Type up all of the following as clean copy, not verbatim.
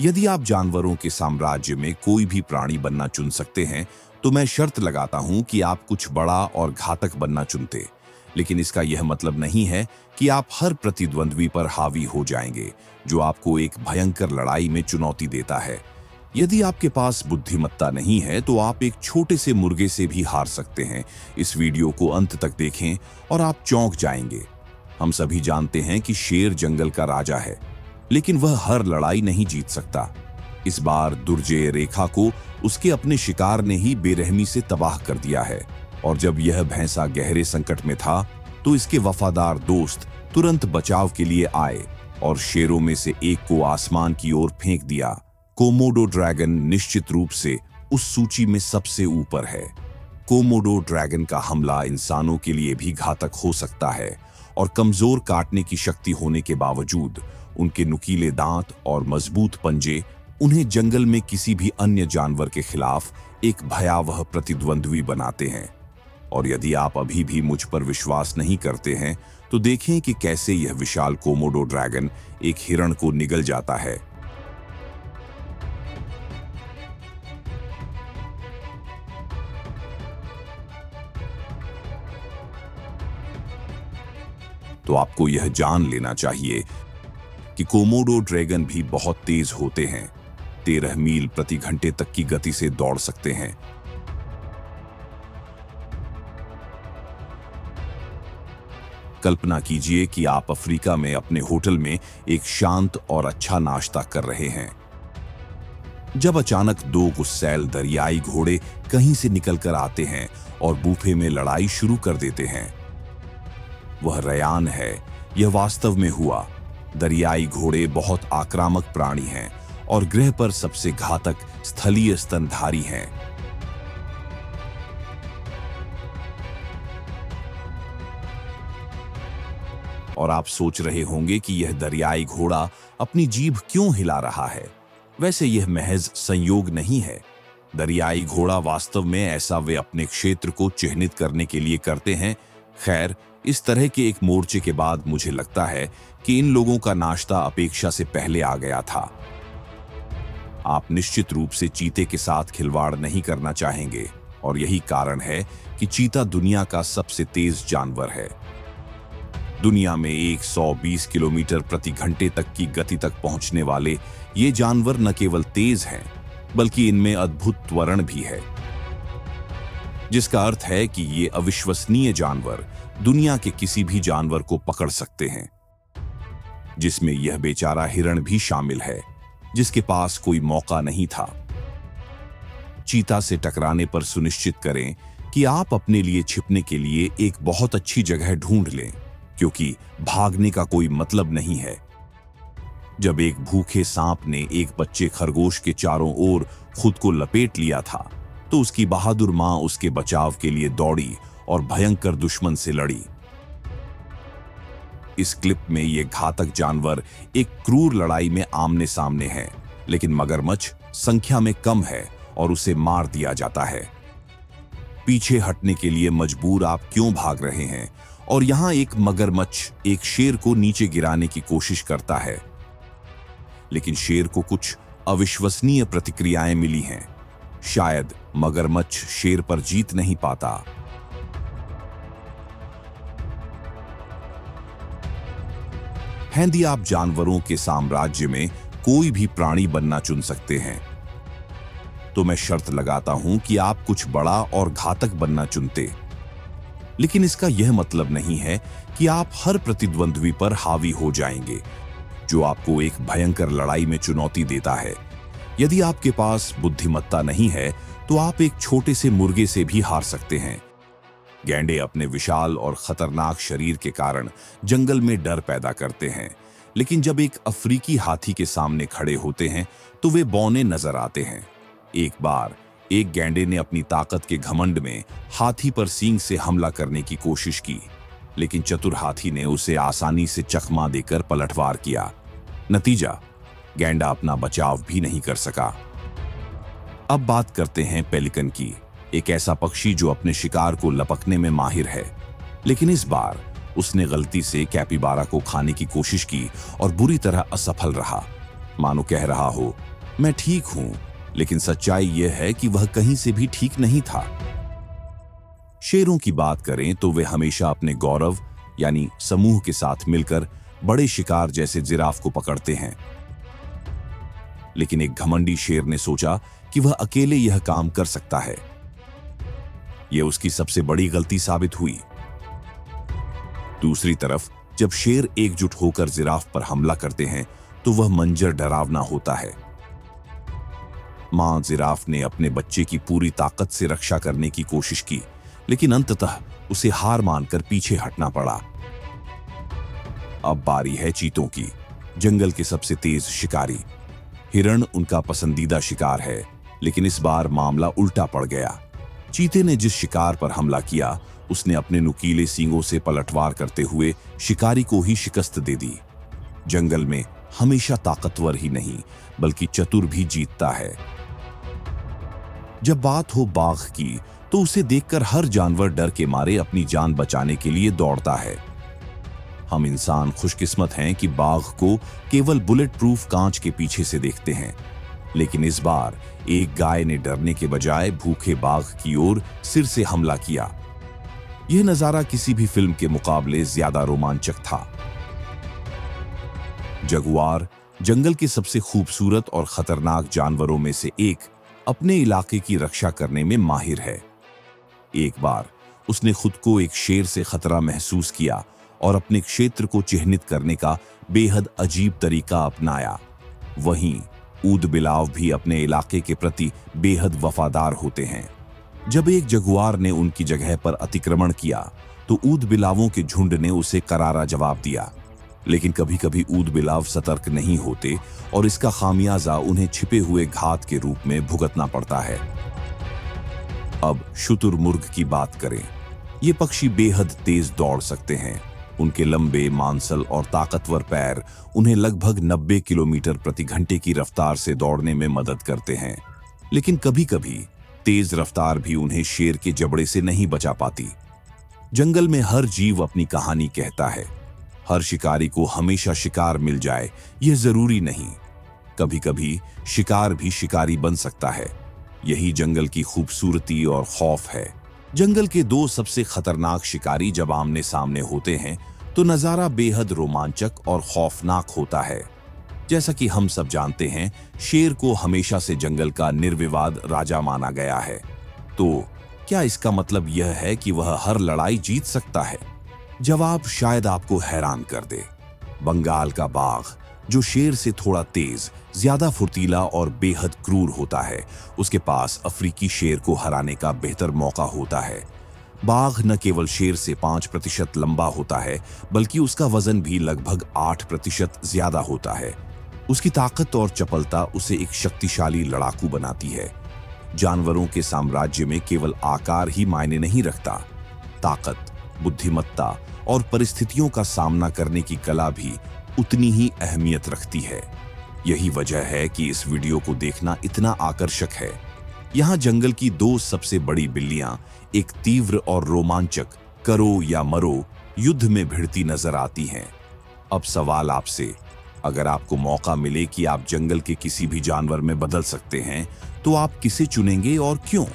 यदि आप जानवरों के साम्राज्य में कोई भी प्राणी बनना चुन सकते हैं, तो मैं शर्त लगाता हूं कि आप कुछ बड़ा और घातक बनना चुनते। लेकिन इसका यह मतलब नहीं है कि आप हर प्रतिद्वंद्वी पर हावी हो जाएंगे, जो आपको एक भयंकर लड़ाई में चुनौती देता है। यदि आपके पास बुद्धिमत्ता नहीं है, तो आप एक छोटे से मुर्गे से भी हार सकते हैं। इस वीडियो को अंत तक देखें और आप चौंक जाएंगे। हम सभी जानते हैं कि शेर जंगल का राजा है, लेकिन वह हर लड़ाई नहीं जीत सकता। इस बार दुर्जय रेखा को उसके अपने शिकार ने ही बेरहमी से तबाह कर दिया है, और जब यह भैंसा गहरे संकट में था, तो इसके वफादार दोस्त तुरंत बचाव के लिए आए और शेरों में से एक को आसमान की ओर फेंक दिया। कोमोडो ड्रैगन निश्चित रूप से उस सूची में सबसे ऊपर है। कोमोडो ड्रैगन का हमला इंसानों के लिए भी घातक हो सकता है, और कमजोर काटने की शक्ति होने के बावजूद उनके नुकीले दांत और मजबूत पंजे उन्हें जंगल में किसी भी अन्य जानवर के खिलाफ एक भयावह प्रतिद्वंद्वी बनाते हैं। और यदि आप अभी भी मुझ पर विश्वास नहीं करते हैं, तो देखें कि कैसे यह विशाल कोमोडो ड्रैगन एक हिरण को निगल जाता है। तो आपको यह जान लेना चाहिए कि कोमोडो ड्रैगन भी बहुत तेज होते हैं। 13 मील प्रति घंटे तक की गति से दौड़ सकते हैं। कल्पना कीजिए कि आप अफ्रीका में अपने होटल में एक शांत और अच्छा नाश्ता कर रहे हैं, जब अचानक 2 गुस्सैल दरियाई घोड़े कहीं से निकलकर आते हैं और बूफे में लड़ाई शुरू कर देते हैं। वह रयान है, यह वास्तव में हुआ। दरियाई घोड़े बहुत आक्रामक प्राणी हैं और ग्रह पर सबसे घातक स्थलीय स्तनधारी हैं। और आप सोच रहे होंगे कि यह दरियाई घोड़ा अपनी जीभ क्यों हिला रहा है। वैसे यह महज संयोग नहीं है। दरियाई घोड़ा वास्तव में ऐसा वे अपने क्षेत्र को चिह्नित करने के लिए करते हैं। खैर, इस तरह के एक मोर्चे के बाद मुझे लगता है कि इन लोगों का नाश्ता अपेक्षा से पहले आ गया था। आप निश्चित रूप से चीते के साथ खिलवाड़ नहीं करना चाहेंगे, और यही कारण है कि चीता दुनिया का सबसे तेज जानवर है। दुनिया में 120 किलोमीटर प्रति घंटे तक की गति तक पहुंचने वाले ये जानवर न केवल तेज हैं, बल्कि इनमें अद्भुत त्वरण भी है, जिसका अर्थ है कि ये अविश्वसनीय जानवर दुनिया के किसी भी जानवर को पकड़ सकते हैं, जिसमें यह बेचारा हिरण भी शामिल है, जिसके पास कोई मौका नहीं था। चीता से टकराने पर सुनिश्चित करें कि आप अपने लिए छिपने के लिए एक बहुत अच्छी जगह ढूंढ लें, क्योंकि भागने का कोई मतलब नहीं है। जब एक भूखे सांप ने एक बच्चे खरगोश के चारों ओर खुद को लपेट लिया था, तो उसकी बहादुर मां उसके बचाव के लिए दौड़ी और भयंकर दुश्मन से लड़ी। इस क्लिप में ये घातक जानवर एक क्रूर लड़ाई में आमने सामने है, लेकिन मगरमच्छ संख्या में कम है और उसे मार दिया जाता है। पीछे हटने के लिए मजबूर आप क्यों भाग रहे हैं? और यहां एक मगरमच्छ एक शेर को नीचे गिराने की कोशिश करता है, लेकिन शेर को कुछ अविश्वसनीय प्रतिक्रियाएं मिली हैं। शायद मगरमच्छ शेर पर जीत नहीं पाता। यदि आप जानवरों के साम्राज्य में कोई भी प्राणी बनना चुन सकते हैं, तो मैं शर्त लगाता हूं कि आप कुछ बड़ा और घातक बनना चुनते। लेकिन इसका यह मतलब नहीं है कि आप हर प्रतिद्वंद्वी पर हावी हो जाएंगे, जो आपको एक भयंकर लड़ाई में चुनौती देता है। यदि आपके पास बुद्धिमत्ता नहीं है, तो आप एक छोटे से मुर्गे से भी हार सकते हैं। गैंडे अपने विशाल और खतरनाक शरीर के कारण जंगल में डर पैदा करते हैं, लेकिन जब एक अफ्रीकी हाथी के सामने खड़े होते हैं, तो वे बौने नजर आते हैं। एक बार एक गैंडे ने अपनी ताकत के घमंड में हाथी पर सींग से हमला करने की कोशिश की, लेकिन चतुर हाथी ने उसे आसानी से चकमा देकर पलटवार किया। नतीजा, गैंडा अपना बचाव भी नहीं कर सका। अब बात करते हैं पेलिकन की, एक ऐसा पक्षी जो अपने शिकार को लपकने में माहिर है, लेकिन इस बार उसने गलती से कैपिबारा को खाने की कोशिश की और बुरी तरह असफल रहा। मानो कह रहा हो, मैं ठीक हूं, लेकिन सच्चाई यह है कि वह कहीं से भी ठीक नहीं था। शेरों की बात करें तो वे हमेशा अपने गौरव यानी समूह के साथ मिलकर बड़े शिकार जैसे जिराफ को पकड़ते हैं। लेकिन एक घमंडी शेर ने सोचा कि वह अकेले यह काम कर सकता है। यह उसकी सबसे बड़ी गलती साबित हुई। दूसरी तरफ जब शेर एकजुट होकर जिराफ पर हमला करते हैं तो वह मंजर डरावना होता है। मां जिराफ ने अपने बच्चे की पूरी ताकत से रक्षा करने की कोशिश की, लेकिन अंततः उसे हार मानकर पीछे हटना पड़ा। अब बारी है चीतों की, जंगल के सबसे तेज शिकारी। हिरण उनका पसंदीदा शिकार है, लेकिन इस बार मामला उल्टा पड़ गया। चीते ने जिस शिकार पर हमला किया, उसने अपने नुकीले सींगों से पलटवार करते हुए शिकारी को ही शिकस्त दे दी। जंगल में हमेशा ताकतवर ही नहीं, बल्कि चतुर भी जीतता है। जब बात हो बाघ की, तो उसे देखकर हर जानवर डर के मारे अपनी जान बचाने के लिए दौड़ता है। हम इंसान खुशकिस्मत हैं कि बाघ को केवल बुलेट प्रूफ कांच के पीछे से देखते हैं, लेकिन इस बार एक गाय ने डरने के बजाय भूखे बाघ की ओर सिर से हमला किया। यह नजारा किसी भी फिल्म के मुकाबले ज्यादा रोमांचक था। जगुआर जंगल के सबसे खूबसूरत और खतरनाक जानवरों में से एक अपने इलाके की रक्षा करने में माहिर है। एक बार उसने खुद को एक शेर से खतरा महसूस किया और अपने क्षेत्र को चिह्नित करने का बेहद अजीब तरीका अपनाया। वहीं ऊदबिलाव भी अपने इलाके के प्रति बेहद वफादार होते हैं। जब एक जगुआर ने उनकी जगह पर अतिक्रमण किया तो ऊदबिलावों के झुंड ने उसे करारा जवाब दिया। लेकिन कभी कभी ऊदबिलाव सतर्क नहीं होते और इसका खामियाजा उन्हें छिपे हुए घात के रूप में भुगतना पड़ता है। अब शुतुरमुर्ग की बात करें। ये पक्षी बेहद तेज दौड़ सकते हैं। उनके लंबे, मांसल और ताकतवर पैर उन्हें लगभग 90 किलोमीटर प्रति घंटे की रफ्तार से दौड़ने में मदद करते हैं। लेकिन कभी कभी तेज रफ्तार भी उन्हें शेर के जबड़े से नहीं बचा पाती। जंगल में हर जीव अपनी कहानी कहता है। हर शिकारी को हमेशा शिकार मिल जाए, यह जरूरी नहीं। कभी कभी शिकार भी शिकारी बन सकता है। यही जंगल की खूबसूरती और खौफ है। जंगल के दो सबसे खतरनाक शिकारी जब आमने सामने होते हैं तो नजारा बेहद रोमांचक और खौफनाक होता है। जैसा कि हम सब जानते हैं, शेर को हमेशा से जंगल का निर्विवाद राजा माना गया है। तो क्या इसका मतलब यह है कि वह हर लड़ाई जीत सकता है? जवाब शायद आपको हैरान कर दे। बंगाल का बाघ, जो शेर से थोड़ा तेज, ज्यादा फुर्तीला और बेहद क्रूर होता है, उसके पास अफ्रीकी शेर को हराने का बेहतर मौका होता है। बाघ न केवल शेर से 5% लंबा होता है, बल्कि उसका वजन भी लगभग 8% ज्यादा होता है। उसकी ताकत और चपलता उसे एक शक्तिशाली लड़ाकू बनाती है। जानवरों के साम्राज्य में केवल आकार ही मायने नहीं रखता, ताकत, बुद्धिमत्ता और परिस्थितियों का सामना करने की कला भी उतनी ही अहमियत रखती है। यही वजह है कि इस वीडियो को देखना इतना आकर्षक है। यहाँ जंगल की दो सबसे बड़ी बिल्लियां एक तीव्र और रोमांचक करो या मरो युद्ध में भिड़ती नजर आती हैं। अब सवाल आपसे, अगर आपको मौका मिले कि आप जंगल के किसी भी जानवर में बदल सकते हैं, तो आप किसे चुनेंगे और क्यों?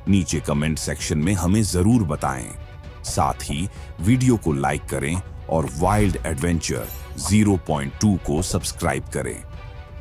नीचे कमेंट सेक्शन में हमें जरूर बताएं। साथ ही वीडियो को लाइक करें और वाइल्ड एडवेंचर 0.2 को सब्सक्राइब करें।